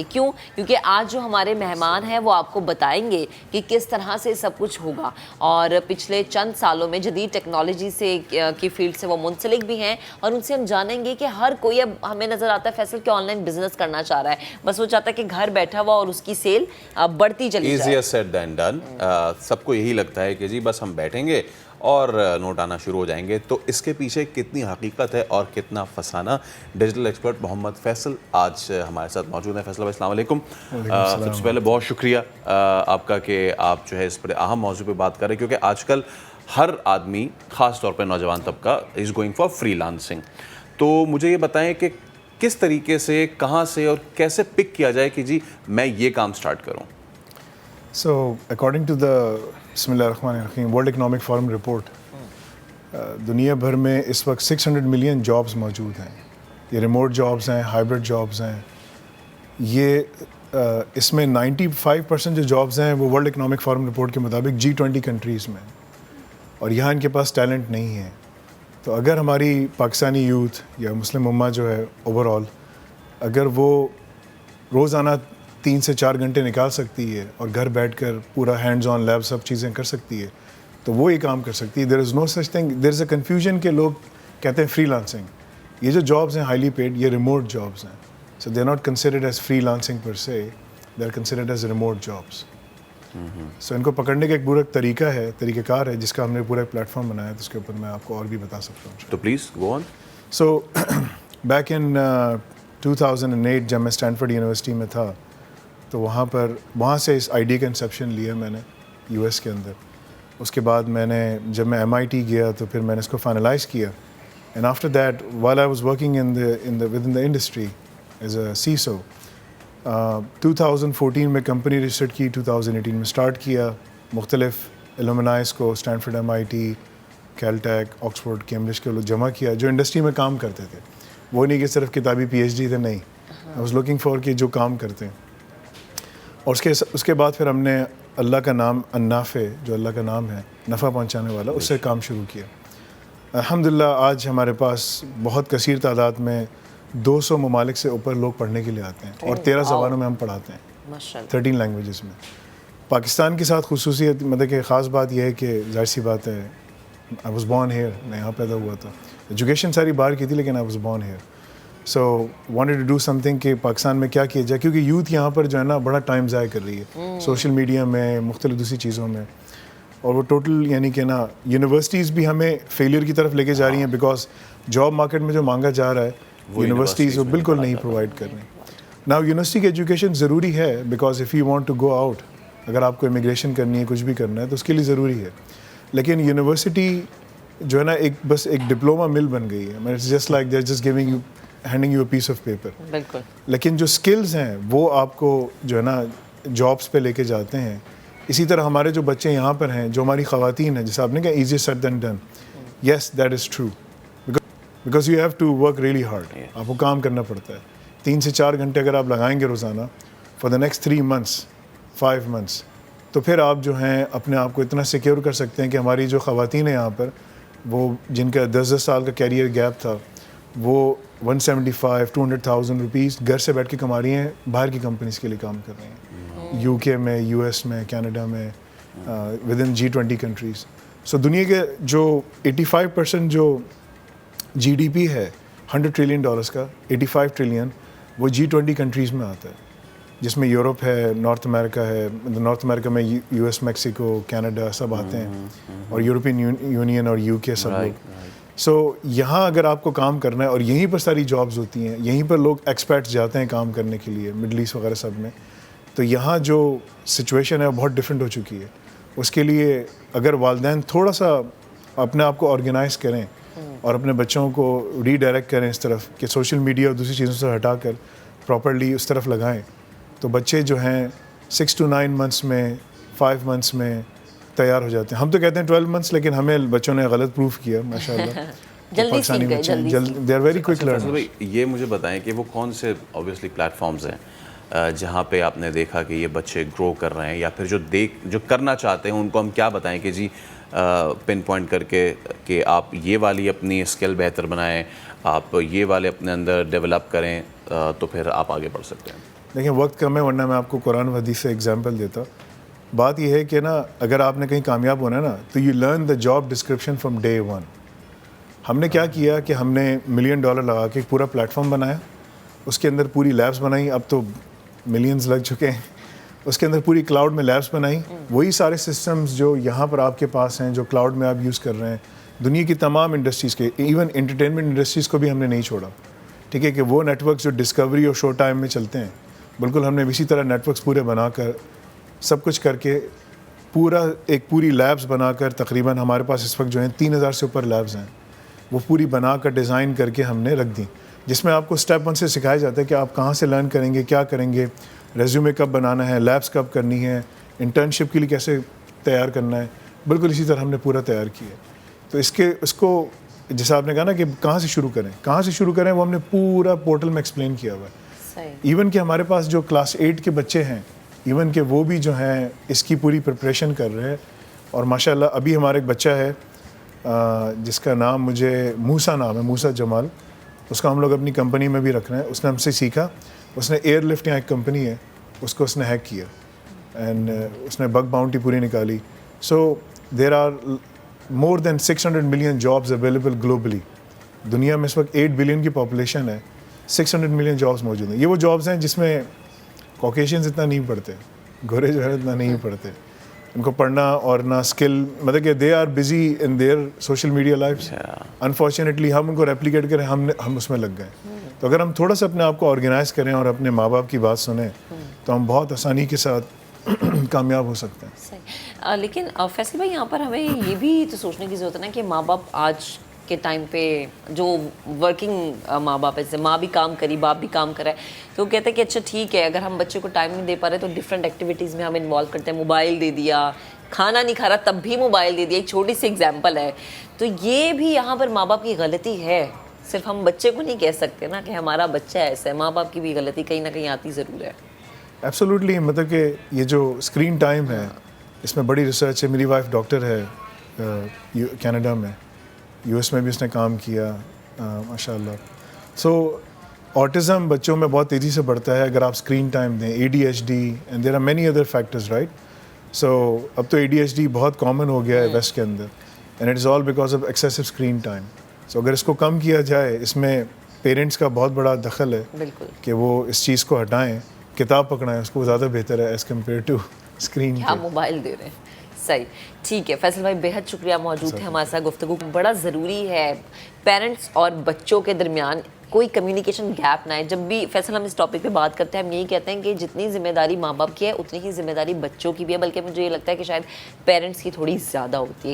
کیوں؟ کیونکہ آج جو ہمارے مہمان ہیں وہ آپ کو بتائیں گے کہ کس طرح سے سب کچھ ہوگا، اور پچھلے چند سالوں میں جدید ٹیکنالوجی سے کی فیلڈ سے وہ منسلک بھی ہیں، اور ان سے ہم جانیں گے کہ ہر کوئی اب ہمیں نظر آتا ہے فیصل کہ آن لائن بزنس کرنا چاہ رہا ہے، بس وہ چاہتا ہے کہ گھر بیٹھا ہوا اور اس کی سیل بڑھتی چلی جائے. Easier said than done. سب کو یہی لگتا ہے کہ جی بس ہم بیٹھیں گے اور نوٹ آنا شروع ہو جائیں گے. تو اس کے پیچھے کتنی حقیقت ہے اور کتنا فسانہ. ڈیجیٹل ایکسپرٹ محمد فیصل آج ہمارے ساتھ موجود ہیں. فیصل بھائی السلام علیکم. سب سے پہلے بہت شکریہ آپ کا کہ آپ جو ہے اس پر اہم موضوع پہ بات کر رہے ہیں، کیونکہ آج کل ہر آدمی، خاص طور پہ نوجوان طبقہ، is going for free lancing. تو مجھے یہ بتائیں کہ کس طریقے سے، کہاں سے اور کیسے پک کیا جائے کہ جی میں یہ کام سٹارٹ کروں. So, according to the بسم اللہ الرحمن الرحیم ورلڈ اکنامک فورم رپورٹ، دنیا بھر میں اس وقت 600 ملین جابز موجود ہیں. یہ ریموٹ جابز ہیں، ہائبرڈ جابز ہیں. یہ اس میں 95% جو جابز ہیں وہ ورلڈ اکنامک فورم رپورٹ کے مطابق G20 کنٹریز میں، اور یہاں ان کے پاس ٹیلنٹ نہیں ہے. تو اگر ہماری پاکستانی یوتھ یا مسلم امہ جو ہے اوور آل، اگر وہ روزانہ 3 سے 4 گھنٹے نکال سکتی ہے اور گھر بیٹھ کر پورا ہینڈز آن لیب سب چیزیں کر سکتی ہے، تو وہ یہ کام کر سکتی ہے. دیر از نو such thing, there is a confusion کہ لوگ کہتے ہیں فری لانسنگ. یہ جو جابز ہیں ہائیلی پیڈ، یہ ریموٹ جابز ہیں. So they are not considered as freelancing پر سے، they are considered as remote jobs. So ان کو پکڑنے کا ایک پورا طریقہ کار ہے جس کا ہم نے پورا پلیٹ فارم بنایا ہے، جس کے اوپر میں آپ کو اور بھی بتا سکتا ہوں. تو please go on. So back in 2008 جب میں اسٹینفورڈ یونیورسٹی میں تھا، تو وہاں سے اس آئیڈیا کا انسیپشن لیا میں نے یو ایس کے اندر. اس کے بعد جب میں MIT گیا تو پھر میں نے اس کو فائنلائز کیا. And after that while I was working with in the industry as a CISO. 2014 میں کمپنی رجسٹرڈ کی، 2018 میں اسٹارٹ کیا. مختلف ایلومنائز کو Stanford, MIT، Caltech, Oxford, Cambridge کے لوگ جمع کیا جو انڈسٹری میں کام کرتے تھے. وہ نہیں کہ صرف کتابی PhD تھے، نہیں. آئی واز لوکنگ فار کہ جو کام کرتے ہیں. اور اس کے بعد پھر ہم نے اللہ کا نام النافع، جو اللہ کا نام ہے نفع پہنچانے والا، اس سے کام شروع کیا. الحمدللہ آج ہمارے پاس بہت کثیر تعداد میں 200 ممالک سے اوپر لوگ پڑھنے کے لیے آتے ہیں، اور 13 زبانوں میں ہم پڑھاتے ہیں، 13 لینگویجز میں. پاکستان کے ساتھ خصوصیت مطلب کہ خاص بات یہ ہے کہ ظاہر سی بات ہے، آئی واز بورن ہیئر، میں یہاں پیدا ہوا تھا. ایجوکیشن ساری باہر کی تھی لیکن I was born here. So wanted to do something کہ پاکستان میں کیا کیا جائے، کیونکہ یوتھ یہاں پر جو ہے نا بڑا ٹائم ضائع کر رہی ہے سوشل میڈیا میں، مختلف دوسری چیزوں میں. اور وہ ٹوٹل یعنی کہ نا یونیورسٹیز بھی ہمیں فیلئر کی طرف لے کے جا رہی ہیں، بیکاز جاب مارکیٹ میں جو مانگا جا رہا ہے یونیورسٹیز وہ بالکل نہیں پرووائڈ کر رہی. ناؤ یونیورسٹی کی ایجوکیشن ضروری ہے، because if you want to go out, اگر آپ کو امیگریشن کرنی ہے، کچھ بھی کرنا ہے تو اس کے لیے ضروری ہے. لیکن یونیورسٹی جو ہے نا بس ایک ڈپلوما مل بن گئی ہے. It's just like they are just giving you, handing you a piece of paper. بالکل. لیکن جو اسکلز ہیں وہ آپ کو جو ہے نا جابس پہ لے کے جاتے ہیں. اسی طرح ہمارے جو بچے یہاں پر ہیں، جو ہماری خواتین ہیں، جیسے آپ نے کہا easier said than done, yes that is true, because you have to work really hard. آپ کو کام کرنا پڑتا ہے. 3 سے 4 گھنٹے اگر آپ لگائیں گے روزانہ for the next 3 months 5 months، تو پھر آپ جو ہیں اپنے آپ کو اتنا سیکیور کر سکتے ہیں کہ ہماری جو خواتین ہیں یہاں پر، وہ جن کا 10 سال کا کیریئر گیپ تھا، وہ 175-200,000 روپیز گھر سے بیٹھ کے کما رہی ہیں، باہر کی کمپنیز کے لیے کام کر رہی ہیں، UK میں، US میں، کینیڈا میں، ود ان G20 کنٹریز. سو دنیا کے جو 85% جو GDP ہے $100 ٹریلین کا، 85 ٹریلین وہ G20 کنٹریز میں آتا ہے، جس میں یورپ ہے، نارتھ امریکہ ہے. نارتھ امریکہ میں US، میکسیکو، کینیڈا سب آتے ہیں، اور یورپین یونین اور UK سب لوگ. سو یہاں اگر آپ کو کام کرنا ہے، اور یہیں پر ساری جابز ہوتی ہیں، یہیں پر لوگ ایکسپیٹس جاتے ہیں کام کرنے کے لیے، مڈل ایسٹ وغیرہ سب میں. تو یہاں جو سچویشن ہے وہ بہت ڈفرینٹ ہو چکی ہے. اس کے لیے اگر والدین تھوڑا سا اپنے آپ کو آرگنائز کریں اور اپنے بچوں کو ری ڈائریکٹ کریں اس طرف کہ سوشل میڈیا اور دوسری چیزوں سے ہٹا کر پراپرلی اس طرف لگائیں، تو بچے جو ہیں 6 to 9 months میں، 5 months میں تیار ہو جاتے ہیں. ہم تو کہتے ہیں 12 months، لیکن ہمیں بچوں نے غلط پروف کیا ماشاء اللہ. جلدی سیکھ گئے، they are very quick learner. یہ مجھے بتائیں کہ وہ کون سے اوبیسلی پلیٹ فارمز ہیں جہاں پہ آپ نے دیکھا کہ یہ بچے گرو کر رہے ہیں، یا پھر جو کرنا چاہتے ہیں ان کو ہم کیا بتائیں کہ جی پن پوائنٹ کر کے کہ آپ یہ والی اپنی اسکل بہتر بنائیں، آپ یہ والے اپنے اندر ڈیولپ کریں، تو پھر آپ آگے بڑھ سکتے ہیں. دیکھیں وقت کم ہے ورنہ میں آپ کو قرآن و حدیث سے اگزامپل دیتا. بات یہ ہے کہ نا اگر آپ نے کہیں کامیاب ہونا ہے نا تو you learn the job description from day one. ہم نے کیا کیا کہ ہم نے $1 ملین لگا کے ایک پورا پلیٹ فارم بنایا, اس کے اندر پوری لیبس بنائیں, اب تو ملینز لگ چکے ہیں, اس کے اندر پوری کلاؤڈ میں لیبس بنائیں. وہی سارے سسٹمز جو یہاں پر آپ کے پاس ہیں جو کلاؤڈ میں آپ یوز کر رہے ہیں, دنیا کی تمام انڈسٹریز کے, ایون انٹرٹینمنٹ انڈسٹریز کو بھی ہم نے نہیں چھوڑا. ٹھیک ہے کہ وہ نیٹ ورکس جو ڈسکوری اور شو ٹائم میں چلتے ہیں, بالکل ہم نے اسی طرح نیٹ ورکس پورے بنا کر سب کچھ کر کے پوری لیبس بنا کر, تقریباً ہمارے پاس اس وقت جو ہیں 3000 سے اوپر لیبس ہیں, وہ پوری بنا کر ڈیزائن کر کے ہم نے رکھ دی, جس میں آپ کو اسٹیپ 1 سے سکھایا جاتا ہے کہ آپ کہاں سے لرن کریں گے, کیا کریں گے, ریزیومے کب بنانا ہے, لیبس کب کرنی ہے, انٹرنشپ کے لیے کیسے تیار کرنا ہے. بالکل اسی طرح ہم نے پورا تیار کیا. تو اس کو جیسے آپ نے کہا نا کہ کہاں سے شروع کریں وہ ہم نے پورا پورٹل میں ایکسپلین کیا ہوا ہے. ایون کہ ہمارے پاس جو کلاس 8 کے بچے ہیں, ایون کہ وہ بھی جو ہیں اس کی پوری پریپریشن کر رہے ہیں. اور ماشاء اللہ ابھی ہمارا ایک بچہ ہے جس کا نام مجھے نام ہے, موسیٰ جمال. اس کا ہم لوگ اپنی کمپنی میں بھی رکھ رہے ہیں. اس نے ہم سے سیکھا, اس نے ایئر لفٹ یہاں ایک کمپنی ہے اس کو اس نے ہیک کیا اینڈ اس نے بگ باؤنٹی پوری نکالی. So there are more than 600 million jobs available globally. دنیا میں اس وقت 8 بلین کی پاپولیشن ہے, 600 ملین جابس موجود ہیں. یہ وہ جابس ہیں جس میں کوکیشینز اتنا نہیں پڑھتے, گورے جو ہے اتنا نہیں پڑھتے, ان کو پڑھنا اور نہ اسکل, مطلب کہ they are busy in their social media lifes. Unfortunately ہم ان کو ریپلیکیٹ کریں, ہم اس میں لگ گئے. تو اگر ہم تھوڑا سا اپنے آپ کو آرگنائز کریں اور اپنے ماں باپ کی بات سنیں تو ہم بہت آسانی کے ساتھ کامیاب ہو سکتے ہیں. صحیح. لیکن فیصل بھائی یہاں پر ہمیں یہ بھی تو سوچنے کی ضرورت ہے نا کہ ماں باپ آج کے ٹائم پہ جو ورکنگ ماں باپ ہے, جیسے ماں بھی کام کری باپ بھی کام کرا ہے, تو وہ کہتے ہیں کہ اچھا ٹھیک ہے اگر ہم بچے کو ٹائم نہیں دے پا رہے تو ڈفرینٹ ایکٹیویٹیز میں ہم انوالو کرتے ہیں. موبائل دے دیا, کھانا نہیں کھا رہا تب بھی موبائل دے دیا, ایک چھوٹی سی ایگزامپل ہے. تو یہ بھی یہاں پر ماں باپ کی غلطی ہے. صرف ہم بچے کو نہیں کہہ سکتے نا کہ ہمارا بچہ ایسا ہے, ماں باپ کی بھی غلطی کہیں نہ کہیں آتی ضرور ہے. ایبسولوٹلی. مطلب کہ یہ جو اسکرین ٹائم ہے اس میں بڑی ریسرچ ہے. میری وائف ڈاکٹر ہے کینیڈا میں, یو ایس میں بھی اس نے کام کیا ماشاء اللہ. سو آٹزم بچوں میں بہت تیزی سے بڑھتا ہے اگر آپ اسکرین ٹائم دیں. ADHD and there are many other factors right. So اب تو ADHD بہت کامن ہو گیا ہے ویسٹ کے اندر, and it is all because of excessive screen time. So اگر اس کو کم کیا جائے, اس میں پیرنٹس کا بہت بڑا دخل ہے بالکل کہ وہ اس چیز کو ہٹائیں, کتاب پکڑائیں, اس کو زیادہ بہتر ہے ایز کمپیئر ٹو اسکرین. کیا موبائل دے رہے ہیں. صحیح, ٹھیک ہے. فیصل بھائی بہت شکریہ موجود ہے ہمارے ساتھ. گفتگو بڑا ضروری ہے پیرنٹس اور بچوں کے درمیان کوئی کمیونیکیشن گیپ نہ ہے. جب بھی فیصل ہم اس ٹاپک پہ بات کرتے ہیں ہم یہی کہتے ہیں کہ جتنی ذمہ داری ماں باپ کی ہے اتنی ہی ذمہ داری بچوں کی بھی ہے, بلکہ مجھے یہ لگتا ہے کہ شاید پیرنٹس کی تھوڑی زیادہ ہوتی ہے.